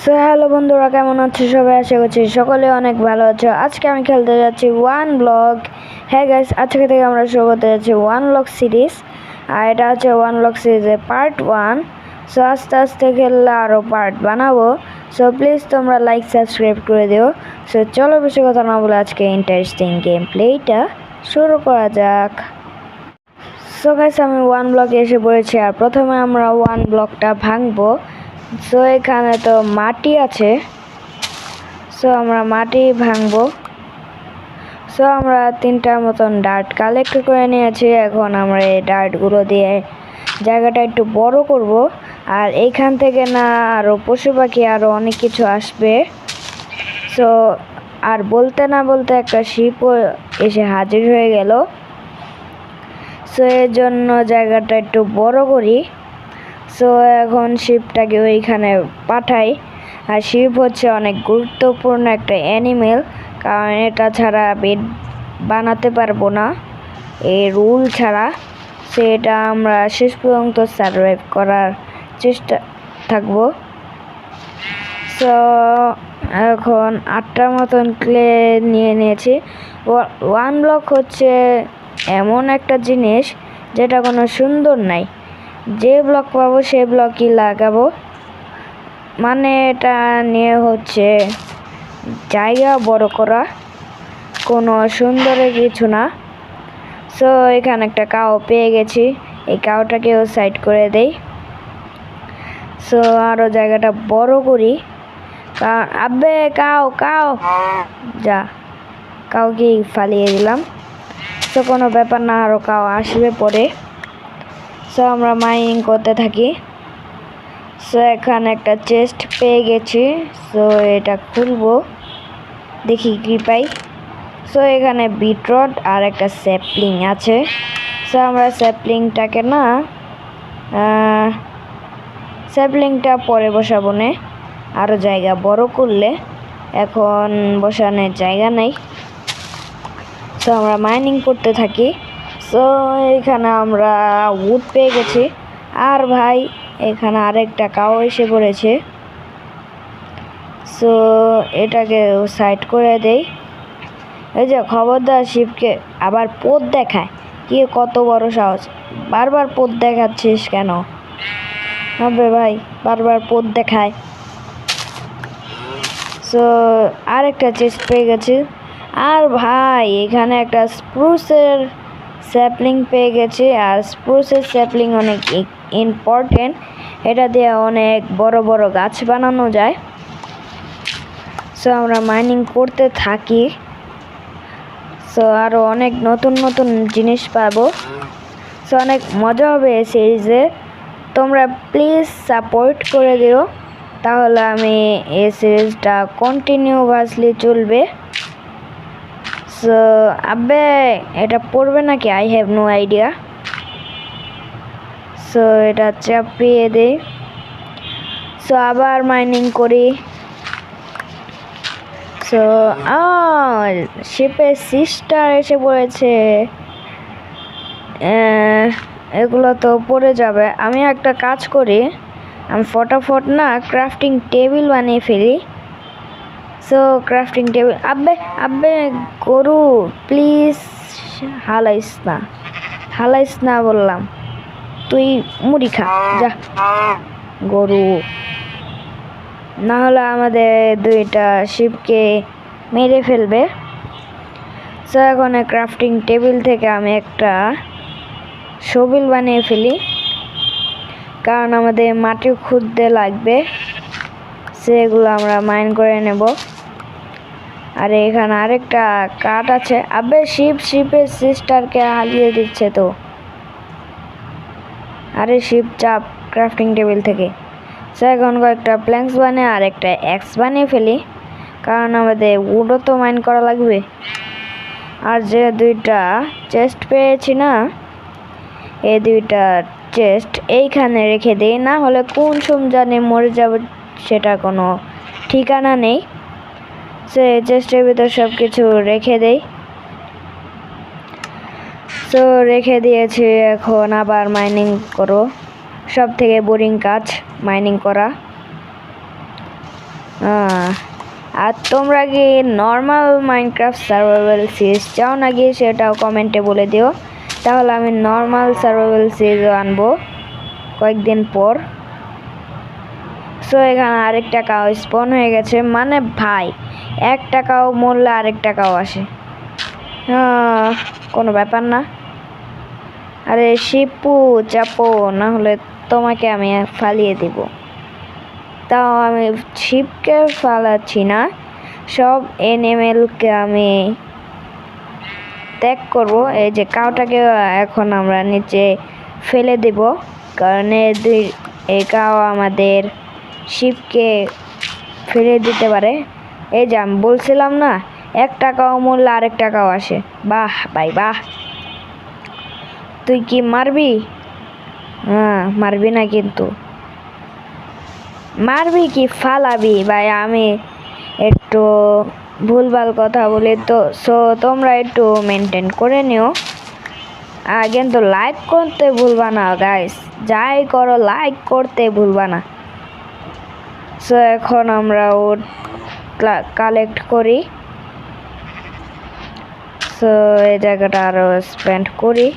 So hello বন্ধুরা, কেমন আছো সবাই? আশা করছি সকলে অনেক ভালো আছো। আজকে আমি খেলতে যাচ্ছি ওয়ান ব্লক। হ্যাঁ গাইস, আজকে থেকে আমরা শুরু করতে যাচ্ছি ওয়ান ব্লক সিরিজ। আর এটা হচ্ছে ওয়ান ব্লক সিরিজের পার্ট 1। সো আস্তে আস্তে খেললে আরও পার্ট বানাবো। সো প্লিজ তোমরা লাইক সাবস্ক্রাইব করে দিও। সো চলো বেশি কথা না বলে আজকে ইন্টারেস্টিং গেম প্লেটা শুরু করা যাক। সো গাইস, আমি ওয়ান ব্লকে এসে পড়েছি। আর প্রথমে আমরা ওয়ান ব্লকটা ভাঙবো। সো এখানে তো মাটি আছে, সো আমরা মাটি ভাঙবো। সো আমরা 3টার মতন ডার্ট কালেক্ট করে নিয়েছি। এখন আমরা এই ডার্টগুলো দিয়ে জায়গাটা একটু বড় করব। আর এইখান থেকে না আরও পশু পাখি আরও অনেক কিছু আসবে। সো আর বলতে না বলতে একটা শিপও এসে হাজির হয়ে গেল। সো এর জন্য জায়গাটা একটু বড় করি। সো এখন শিপটাকে ওইখানে পাঠাই। আর শিপ হচ্ছে অনেক গুরুত্বপূর্ণ একটা অ্যানিমেল, কারণ এটা ছাড়া বেড বানাতে পারবো না এই রুল ছাড়া। সেটা আমরা শেষ পর্যন্ত সার্ভাইভ করার চেষ্টা থাকবো। সো এখন 8টার মতন ক্লে নিয়ে নিয়েছি। ওয়ান ব্লক হচ্ছে এমন একটা জিনিস যেটা কোনো সুন্দর নাই। যে ব্লক পাবো সে ব্লকই লাগাবো, মানে এটা নিয়ে হচ্ছে জায়গা বড় করা, কোনো সুন্দরের কিছু না। সো এখানে একটা কাউ পেয়ে গেছি, এই কাউটাকেও সাইড করে দেই। সো আরও জায়গাটা বড় করি। আব্বে কাউ কাউ যা, কাউকেই ফালিয়ে দিলাম। সো কোনো ব্যাপার না, আরও কাউ আসবে পরে। সো আমরা মাইনিং করতে থাকি। সো এখানে একটা চেস্ট পেয়ে গেছি। সো এটা খুলবো, দেখি কি পাই। সো এখানে বিটরড আর একটা স্যাপলিং আছে। সো আমরা স্যাপলিংটাকে না স্যাপলিংটা পরে বসাবো না, আরও জায়গা বড় করলে। এখন বসানোর জায়গা নেই। সো আমরা মাইনিং করতে থাকি। সো এখানে আমরা উড পেয়ে গেছি। আর ভাই এখানে আরেকটা কাউ এসে পড়েছে। সো এটাকে সাইড করে দেই। এই যে খবরদার, শিবকে আবার পোদ দেখায়, কি কত বড় সাহস! বারবার পোদ দেখাচ্ছিস কেন? হবে ভাই, বারবার পোদ দেখায়। সো আরেকটা চেস্ট পেয়ে গেছি। আর ভাই এখানে একটা স্প্রুসের স্যাপলিং পেয়ে গেছি। আর স্প্রুসের স্যাপলিং অনেক ইম্পর্টেন্ট, এটা দিয়ে অনেক বড় বড় গাছ বানানো যায়। সো আমরা মাইনিং করতে থাকি। সো আরও অনেক নতুন নতুন জিনিস পাবো। সো অনেক মজা হবে এই সিরিজে। তোমরা প্লিজ সাপোর্ট করে দিও, তাহলে আমি এই সিরিজটা কন্টিনিউয়াসলি চলবে। সো আব্বে এটা পড়বে নাকি? I have no idea. So এটা চাপিয়ে দেই। সো আবার মাইনিং করি। সো শিপের সিস্টার এসে পড়েছে। এগুলো তো পড়ে যাবে। আমি একটা কাজ করি, আমি ফটাফট না ক্রাফটিং টেবিল বানিয়ে ফেলি। সো ক্রাফটিং টেবিল, আব্বে আব্বে গরু প্লিজ হালাইস না বললাম। তুই মুড়ি খা যা গরু, না হলে আমাদের দুইটা শিপকে মেরে ফেলবে। সো এখন ক্রাফটিং টেবিল থেকে আমি একটা শোবিল বানিয়ে ফেলি, কারণ আমাদের মাটি খুঁড়তে লাগবে। সেগুলো আমরা মাইন করে নেব। আর এখানে আরেকটা কাঠ আছে। আবে শিপের সিস্টারকে হারিয়ে দিচ্ছে তো। আরে শিপ চাপ ক্রাফটিং টেবিল থেকে। সো এখন কয়েকটা প্ল্যাঙ্কস বানিয়ে আর একটা এক্স বানিয়ে ফেলি, কারণ আমাদের উডও তো মাইন করা লাগবে। আর যে দুইটা চেস্ট পেয়েছি না, এই দুইটা চেস্ট এইখানে রেখে দিই, না হলে কোন জানে মরে যাবে সেটা কোনো ঠিকানা নেই। সে চেস্টের ভিতর সব কিছু রেখে দেই। সো রেখে দিয়েছি। এখন আবার মাইনিং করো, সব থেকে বোরিং কাজ মাইনিং করা। আর তোমরা কি নর্মাল মাইনক্রাফট সার্ভাইভাল সিরিজ চাও নাকি সেটাও কমেন্টে বলে দিও, তাহলে আমি নর্মাল সার্ভাইভাল সিরিজও আনবো কয়েকদিন পর। সো এখানে আরেকটা কাউ স্পন হয়ে গেছে, মানে ভাই একটা কাউ মরলে আরেকটা কাউ আসে, কোনো ব্যাপার না। আরে শিপু চাপো, না হলে তোমাকে আমি ফালিয়ে দিব। তাও আমি শিপকে ফালাচ্ছি না, সব এনিমেলকে আমি ত্যাগ করব। এই যে কাউটাকে এখন আমরা নিচে ফেলে দেব, কারণ এই কাউ আমাদের শিপকে ফেলে দিতে পারে। এই যে আমি বলছিলাম না, একটা কাউ মরলে আরেকটা কাউ আসে। বাহ ভাই বাহ, তুই কি মারবি? মারবি না কিন্তু, মারবি কি ফালাবি? ভাই আমি একটু ভুলভাল কথা বলি তো, সো তোমরা একটু মেনটেন করে নিও। আর কিন্তু লাইক করতে ভুলবা না গাইস, যাই করো লাইক করতে ভুলবা না। সো এখন আমরা উড কালেক্ট করি। সো এই জায়গাটা আরও স্পেন্ড করি।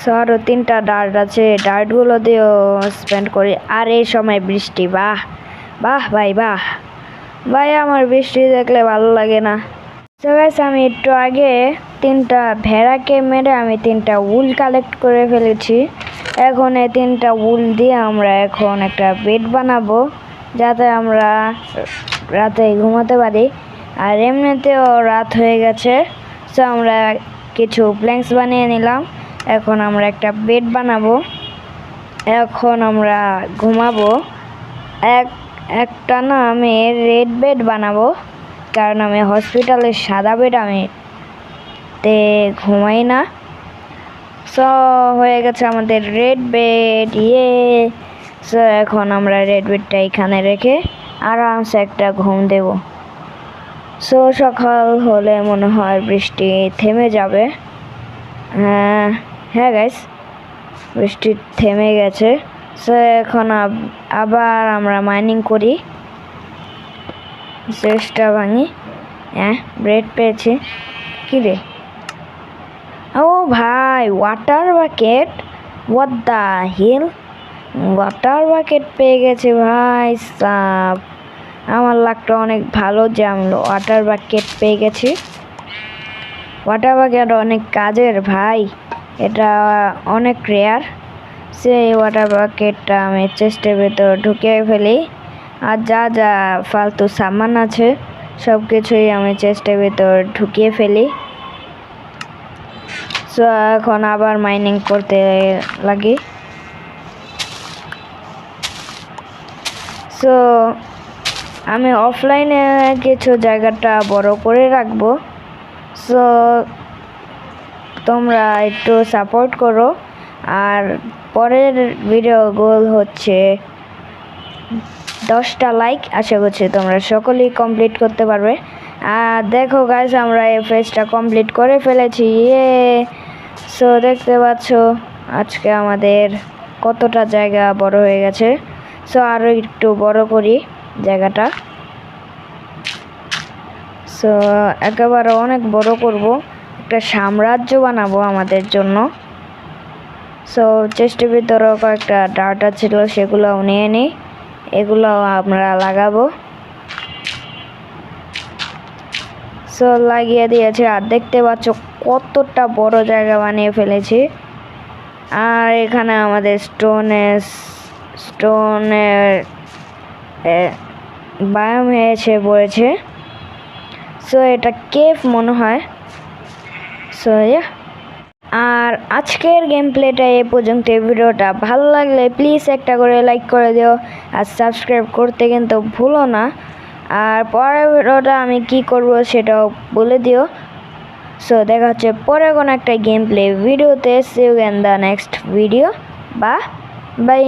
সো আরও 3টা ডার্ট আছে, ডার্টগুলো দিয়েও স্পেন্ড করি। আর এই সময় বৃষ্টি, বাহ বাহ ভাই বাহ, ভাই আমার বৃষ্টি দেখলে ভালো লাগে না। সো গাইস আমি একটু আগে 3টা ভেড়াকে মেরে আমি 3টা উল কালেক্ট করে ফেলেছি। এখন এই 3টা উল দিয়ে আমরা এখন একটা বেড বানাবো, যাতে আমরা রাতে ঘুমাতে পারি। আর এমনিতেও রাত হয়ে গেছে, সো আমরা কিছু প্ল্যাঙ্কস বানিয়ে নিলাম। এখন আমরা একটা বেড বানাবো, এখন আমরা ঘুমাবো। একটা না আমি রেড বেড বানাবো, কারণ আমি হসপিটালের সাদা বেড আমি ঘুমাই না। সো হয়ে গেছে আমাদের রেড বেড, সো এখন আমরা রেড বেডটা এখানে রেখে আরামসে একটা ঘুম দেব। সো সকাল হলে মনে হয় বৃষ্টি থেমে যাবে। হ্যাঁ গাইস, বৃষ্টি থেমে গেছে। সো এখন আবার আমরা মাইনিং করি, চেষ্টা ভাঙি। ব্রেড পেয়েছি। কি রে? ও ভাই water bucket, what the hell, water bucket পেয়ে গেছে ভাই সাব। আমার লাকটা অনেক ভালো যে আমি ওয়াটার বাকেট পেয়ে গেছি। ওয়াটার বাকেট অনেক কাজের ভাই, এটা অনেক রেয়ার। সেই ওয়াটার বাকেটটা আমি চেস্টের ভেতর ঢুকিয়ে ফেলি, আর যা যা ফালতু সামান আছে সব কিছুই আমি চেস্টের ভেতর ঢুকিয়ে ফেলি। সো এখন আবার মাইনিং করতে লাগি। সো আমি অফলাইনে কিছু জায়গাটা বড় করে রাখবো, সো তোমরা একটু সাপোর্ট করো। আর পরের ভিডিও গোল হচ্ছে 10টা লাইক, আশা করছি তোমরা সকলেই কমপ্লিট করতে পারবে। আর দেখো গাইস আমরা এই ফেজটা কমপ্লিট করে ফেলেছি, সো দেখতে পাচ্ছ আজকে আমাদের কতটা জায়গা বড় হয়ে গেছে। সো আরও একটু বড় করি জায়গাটা, সো একেবারে অনেক বড় করব, একটা সাম্রাজ্য বানাবো আমাদের জন্য। সো চেস্টের ভিতরেও কয়েকটা ডাটা ছিল, সেগুলোও নিয়ে নিই, এগুলো আমরা লাগাবো। সো লাগিয়ে দিয়েছি, আর দেখতে পাচ্ছ কতটা বড় জায়গা বানিয়ে ফেলেছি। আর এখানে আমাদের স্টোনের বায়াম হয়েছে বলেছে। সো এটা কেভ মনে হয়। সো আর আজকের গেম প্লেটা এ পর্যন্ত। ভিডিওটা ভালো লাগলে প্লিজ একটা করে লাইক করে দিও, আর সাবস্ক্রাইব করতে কিন্তু ভুলো না। আর পরের ভিডিওটা আমি কি করব সেটাও বলে দিও। সো দেখা হচ্ছে পরে কোনো একটা গেম প্লে ভিডিওতে। See you in the next video, by.